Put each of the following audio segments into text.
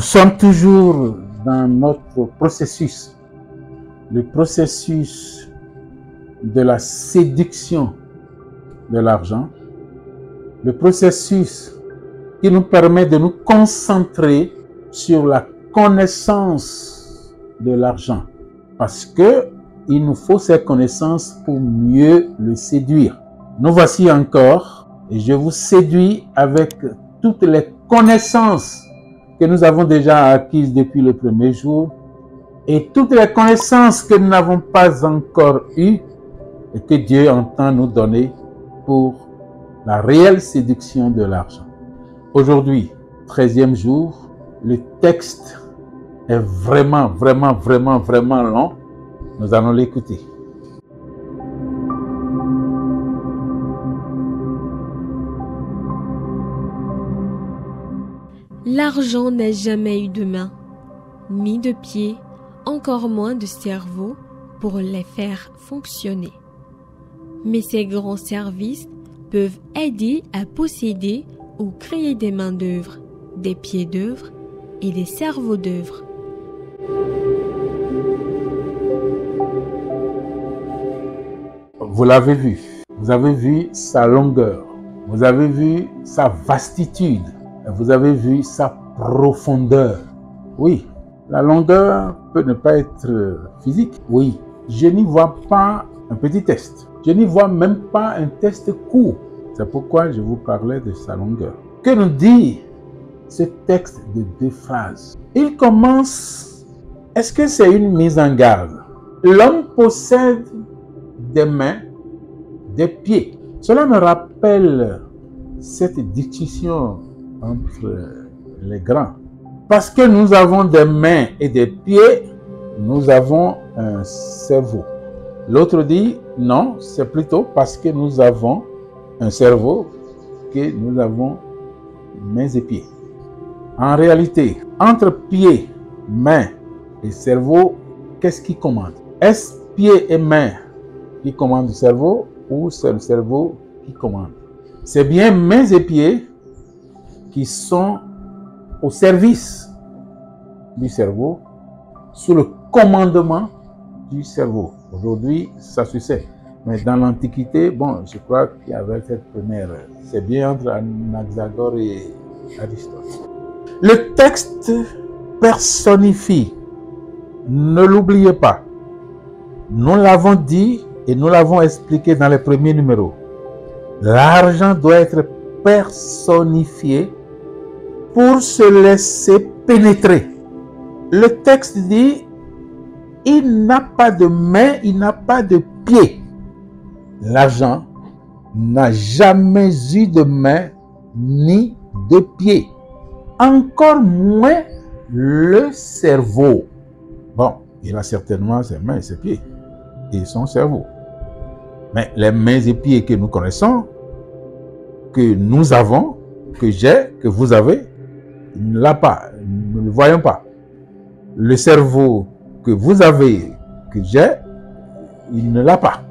Nous sommes toujours dans notre processus, le processus de la séduction de l'argent, le processus qui nous permet de nous concentrer sur la connaissance de l'argent, parce que il nous faut ces connaissances pour mieux le séduire. Nous voici encore, et je vous séduis avec toutes les connaissances que nous avons déjà acquises depuis le premier jour, et toutes les connaissances que nous n'avons pas encore eues, et que Dieu entend nous donner pour la réelle séduction de l'argent. Aujourd'hui, 13e jour, le texte est vraiment long. Nous allons l'écouter. L'argent n'a jamais eu de main, ni de pied, encore moins de cerveau pour les faire fonctionner. Mais ces grands services peuvent aider à posséder ou créer des mains d'œuvre, des pieds d'œuvre et des cerveaux d'œuvre. Vous l'avez vu, vous avez vu sa longueur, vous avez vu sa vastitude, vous avez vu sa profondeur. Oui, la longueur peut ne pas être physique. Oui, je n'y vois pas un petit test. Je n'y vois même pas un test court. C'est pourquoi je vous parlais de sa longueur. Que nous dit ce texte de 2 phrases? Il commence, est-ce que c'est une mise en garde? L'homme possède des mains, des pieds. Cela me rappelle cette discussion entre les grands. Parce que nous avons des mains et des pieds, nous avons un cerveau. L'autre dit, non, c'est plutôt parce que nous avons un cerveau que nous avons mains et pieds. En réalité, entre pieds, mains et cerveau, qu'est-ce qui commande? Est-ce pieds et mains qui commandent le cerveau ou c'est le cerveau qui commande? C'est bien mains et pieds qui sont au service du cerveau, sous le commandement du cerveau. Aujourd'hui, ça se sait. Mais dans l'Antiquité, bon, je crois qu'il y avait cette première. C'est bien entre Anaxagore et Aristote. Le texte personnifie. Ne l'oubliez pas. Nous l'avons dit et nous l'avons expliqué dans les premiers numéros. L'argent doit être personnifié pour se laisser pénétrer. Le texte dit, il n'a pas de main, il n'a pas de pied. L'argent n'a jamais eu de main ni de pied. Encore moins le cerveau. Bon, il a certainement ses mains et ses pieds et son cerveau. Mais les mains et pieds que nous connaissons, que nous avons, que j'ai, que vous avez, il ne l'a pas, nous ne le voyons pas. Le cerveau que vous avez, que j'ai, il ne l'a pas.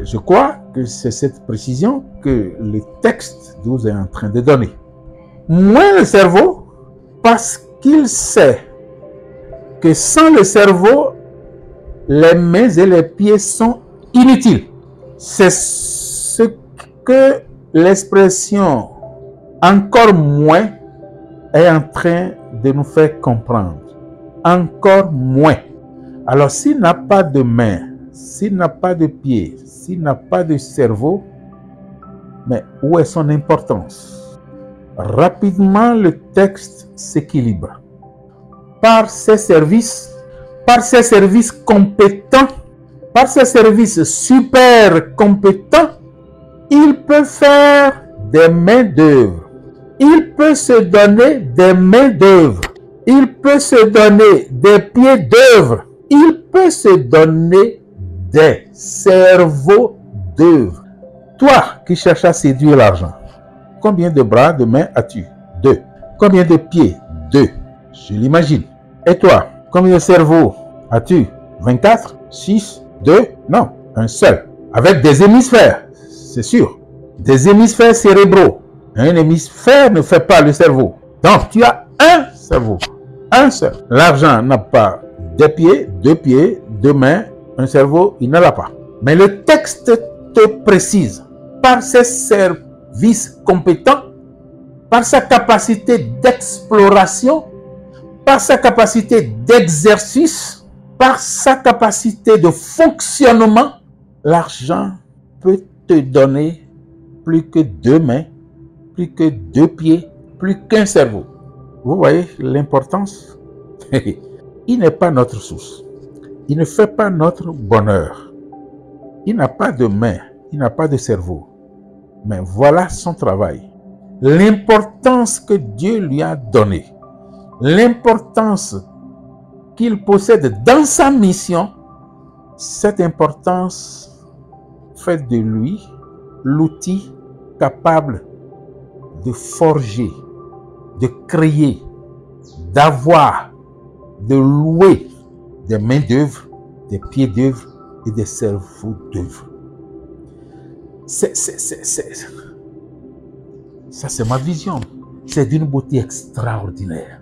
Je crois que c'est cette précision que le texte nous est en train de donner. Moins le cerveau, parce qu'il sait que sans le cerveau, les mains et les pieds sont inutiles. C'est ce que l'expression encore moins est en train de nous faire comprendre. Encore moins. Alors, s'il n'a pas de main, s'il n'a pas de pied, s'il n'a pas de cerveau, mais où est son importance? Rapidement, le texte s'équilibre. Par ses services compétents, par ses services super compétents, il peut faire des mains d'œuvre. Il peut se donner des mains d'œuvre. Il peut se donner des pieds d'œuvre. Il peut se donner des cerveaux d'œuvre. Toi qui cherches à séduire l'argent, combien de bras, de mains as-tu? 2. Combien de pieds? 2. Je l'imagine. Et toi, combien de cerveaux as-tu? 24? 6? 2? Non, un seul. Avec des hémisphères, c'est sûr. Des hémisphères cérébraux. Un hémisphère ne fait pas le cerveau. Donc, tu as un cerveau. Un seul. L'argent n'a pas deux pieds, deux mains, un cerveau, il ne l'a pas. Mais le texte te précise, par ses services compétents, par sa capacité d'exploration, par sa capacité d'exercice, par sa capacité de fonctionnement, l'argent peut te donner plus que deux mains, plus que deux pieds, plus qu'un cerveau. Vous voyez l'importance? Il n'est pas notre source. Il ne fait pas notre bonheur. Il n'a pas de main, il n'a pas de cerveau. Mais voilà son travail. L'importance que Dieu lui a donnée, l'importance qu'il possède dans sa mission, cette importance fait de lui l'outil capable de forger, de créer, d'avoir, de louer des mains d'œuvre, des pieds d'œuvre et des cerveaux d'œuvre. Ça, c'est ma vision. C'est d'une beauté extraordinaire.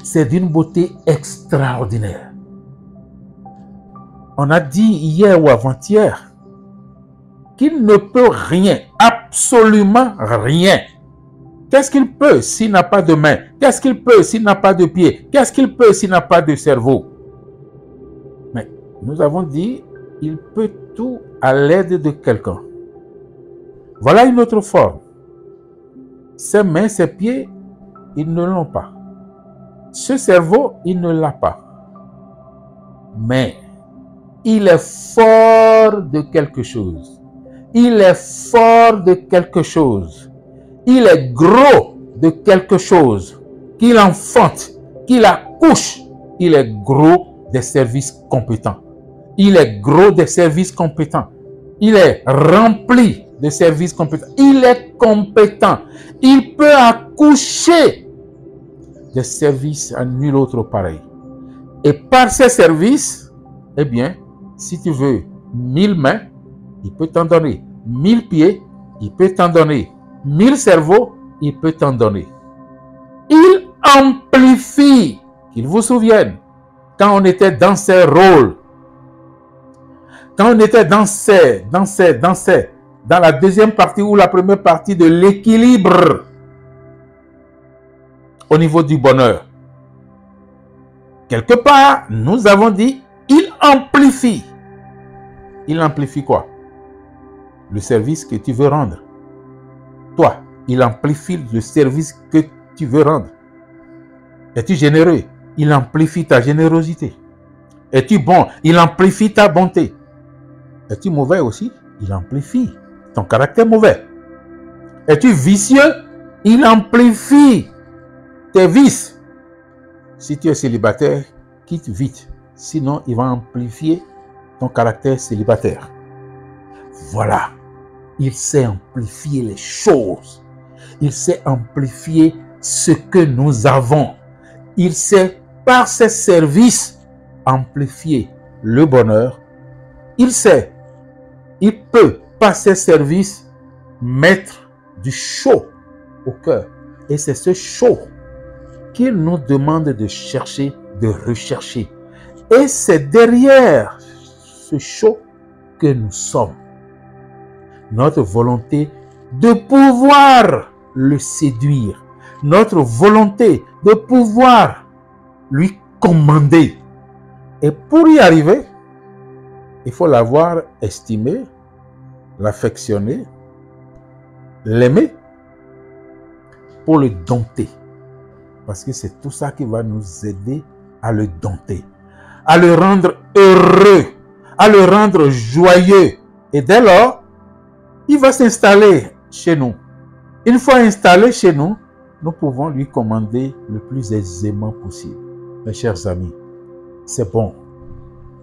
C'est d'une beauté extraordinaire. On a dit hier ou avant-hier qu'il ne peut rien, absolument rien. Qu'est-ce qu'il peut s'il n'a pas de main? Qu'est-ce qu'il peut s'il n'a pas de pied? Qu'est-ce qu'il peut s'il n'a pas de cerveau? Mais nous avons dit, il peut tout à l'aide de quelqu'un. Voilà une autre forme. Ses mains, ses pieds, ils ne l'ont pas. Ce cerveau, il ne l'a pas. Mais il est fort de quelque chose. Il est fort de quelque chose. Il est gros de quelque chose. Qu'il enfante, qu'il accouche. Il est gros des services compétents. Il est gros des services compétents. Il est rempli de services compétents. Il est compétent. Il peut accoucher des services à nul autre pareil. Et par ces services, eh bien, si tu veux 1000 mains, il peut t'en donner. 1000 pieds, il peut t'en donner. 1000 cerveaux, il peut t'en donner. Il amplifie, qu'il vous souvienne, quand on était dans ces rôles, quand on était dans la deuxième partie ou la première partie de l'équilibre au niveau du bonheur. Quelque part, nous avons dit, il amplifie. Il amplifie quoi? Le service que tu veux rendre. Toi, il amplifie le service que tu veux rendre. Es-tu généreux? Il amplifie ta générosité. Es-tu bon? Il amplifie ta bonté. Es-tu mauvais aussi? Il amplifie ton caractère mauvais. Es-tu vicieux? Il amplifie tes vices. Si tu es célibataire, quitte vite. Sinon, il va amplifier ton caractère célibataire. Voilà. Il sait amplifier les choses. Il sait amplifier ce que nous avons. Il sait, par ses services, amplifier le bonheur. Il sait, il peut, par ses services, mettre du chaud au cœur. Et c'est ce chaud qu'il nous demande de chercher, de rechercher. Et c'est derrière ce chaud que nous sommes. Notre volonté de pouvoir le séduire. Notre volonté de pouvoir lui commander. Et pour y arriver, il faut l'avoir estimé, l'affectionner, l'aimer, pour le dompter. Parce que c'est tout ça qui va nous aider à le dompter, à le rendre heureux, à le rendre joyeux. Et dès lors, il va s'installer chez nous. Une fois installé chez nous, nous pouvons lui commander le plus aisément possible. Mes chers amis, c'est bon.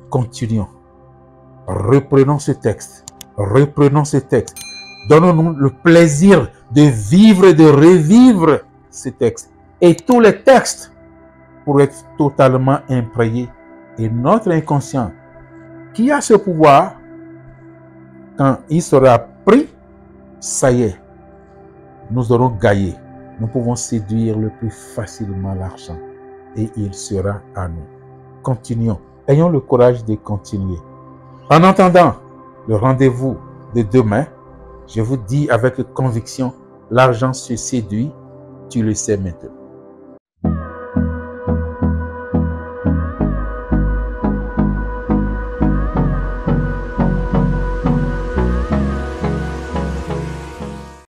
Continuons. Reprenons ce texte. Reprenons ce texte. Donnons-nous le plaisir de vivre et de revivre ce texte. Et tous les textes pour être totalement imprégnés. Et notre inconscient, qui a ce pouvoir, quand il sera pris, ça y est, nous aurons gagné. nous pouvons séduire le plus facilement l'argent et il sera à nous. Continuons. Ayons le courage de continuer. En attendant le rendez-vous de demain, je vous dis avec conviction, l'argent se séduit, tu le sais maintenant.